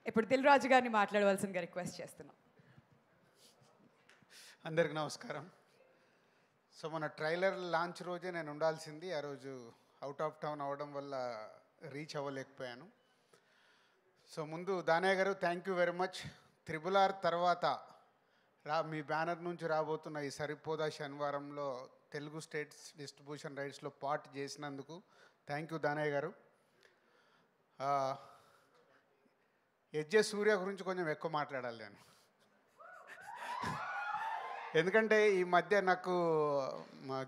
ఇప్పుడు దిల్ రాజు గారిని మాట్లాడవలసిందిగా రిక్వెస్ట్ చేస్తున్నాం. అందరికి నమస్కారం. సో మన ట్రైలర్ లాంచ్ రోజే నేను ఉండాల్సింది, ఆ రోజు అవుట్ ఆఫ్ టౌన్ అవ్వడం వల్ల రీచ్ అవ్వలేకపోయాను. సో ముందు దానయ్య గారు thank you very much. RRR తర్వాత మీ బ్యానర్ నుంచి రాబోతున్న ఈ సరిపోదా శనివారంలో తెలుగు స్టేట్స్ డిస్ట్రిబ్యూషన్ రైట్స్లో పార్ట్ చేసినందుకు థ్యాంక్ యూ దానయ్య గారు. ఎస్జే సూర్య గురించి కొంచెం ఎక్కువ మాట్లాడాలి నేను, ఎందుకంటే ఈ మధ్య నాకు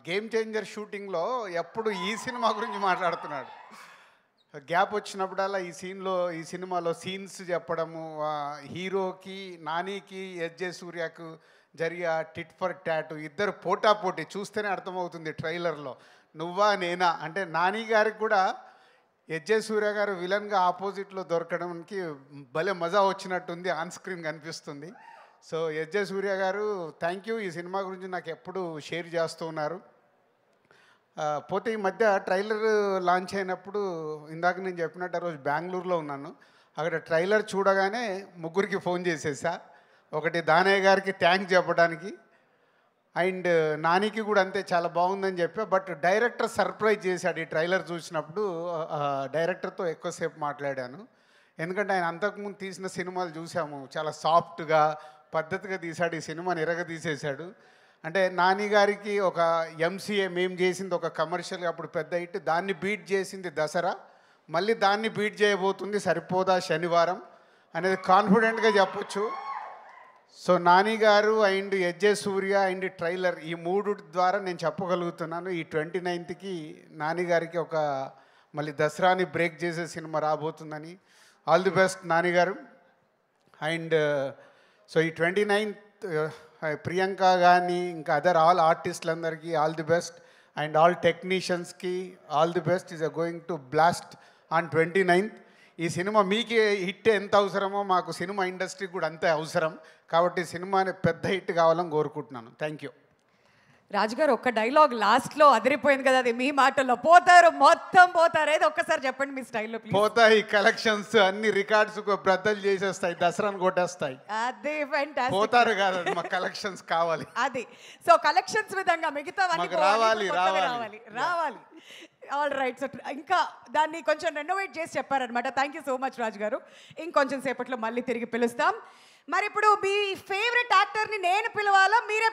గేమ్ చేంజర్ షూటింగ్లో ఎప్పుడు ఈ సినిమా గురించి మాట్లాడుతున్నాడు. గ్యాప్ వచ్చినప్పుడల్లా ఈ సినిమాలో సీన్స్ చెప్పడము, హీరోకి నానికి ఎస్జే సూర్యకు జరిగే టిట్ ఫర్ టాట్, ఇద్దరు పోటాపోటీ చూస్తేనే అర్థమవుతుంది ట్రైలర్లో. నువ్వా నేనా అంటే నాని గారికి కూడా ఎస్జే సూర్య గారు విలన్గా ఆపోజిట్లో దొరకడానికి భలే మజా వచ్చినట్టుంది, ఆన్ స్క్రీన్ కనిపిస్తుంది. సో ఎస్జే సూర్య గారు థ్యాంక్ యూ. ఈ సినిమా గురించి నాకు ఎప్పుడు షేర్ చేస్తూ ఉన్నారు. పోతే ఈ మధ్య ట్రైలర్ లాంచ్ అయినప్పుడు ఇందాక నేను చెప్పినట్టు ఆ రోజు బెంగళూరులో ఉన్నాను. అక్కడ ట్రైలర్ చూడగానే ముగ్గురికి ఫోన్ చేసేసా. ఒకటి దానయ్య గారికి థ్యాంక్స్ చెప్పడానికి, అండ్ నానికి కూడా అంతే చాలా బాగుందని చెప్పా. బట్ డైరెక్టర్ సర్ప్రైజ్ చేశాడు. ఈ ట్రైలర్ చూసినప్పుడు డైరెక్టర్తో ఎక్కువసేపు మాట్లాడాను, ఎందుకంటే ఆయన అంతకుముందు తీసిన సినిమాలు చూసాము, చాలా సాఫ్ట్గా పద్ధతిగా తీశాడు. ఈ సినిమాని తీసేశాడు. అంటే నాని గారికి ఒక ఎంసీఏ మేము చేసింది ఒక కమర్షియల్గా అప్పుడు పెద్ద హిట్, దాన్ని బీట్ చేసింది దసరా, మళ్ళీ దాన్ని బీట్ చేయబోతుంది సరిపోదా శనివారం అనేది కాన్ఫిడెంట్గా చెప్పొచ్చు. So Nani garu and SJ Surya and trailer ఈ మూడు ద్వారా నేను చెప్పగలుగుతున్నాను, ఈ 29కి నాని గారికి ఒక మళ్ళీ దసరాని బ్రేక్ చేసే సినిమా రాబోతుందని. All the best Nani garu. And so ఈ 29th ప్రియాంక కానీ ఇంకా అదర్ ఆల్ ఆర్టిస్టులందరికీ all the best, and all టెక్నీషియన్స్కి all the best. Is going to blast on 29th. ఈ సినిమా మీకు హిట్ ఎంత అవసరమో మాకు సినిమా ఇండస్ట్రీకి కూడా అంతే అవసరం, కాబట్టి సినిమాని పెద్ద హిట్ కావాలని కోరుకుంటున్నాను. Thank you. రాజుగారు ఒక్క డైలాగ్ లాస్ట్లో అదిరిపోయింది కదా, అది మీ మాటల్లో పోతారు మొత్తం పోతారు, ఏదో ఒక్కసారి చెప్పండి మీ స్టైల్లో. పోతాయి కలెక్షన్స్ అన్ని రికార్డ్స్ బ్రద్దలు చేసేస్తాయి, దసరాను కొట్టేస్తాయి. అదే ఫ్యాంటాస్టిక్. పోతారు కాదు, మా కలెక్షన్స్ కావాలి. అది సో కలెక్షన్స్ విధంగా మిగతా రావాలి. All right. సో ఇంకా దాన్ని కొంచెం రెనోవేట్ చేసి చెప్పారనమాట. థ్యాంక్ యూ సో మచ్ రాజు గారు. ఇంకొంచెం సేపట్లో మళ్ళీ తిరిగి పిలుస్తాం. మరి ఇప్పుడు మీ ఫేవరెట్ యాక్టర్ని నేను పిలవాలా మీరే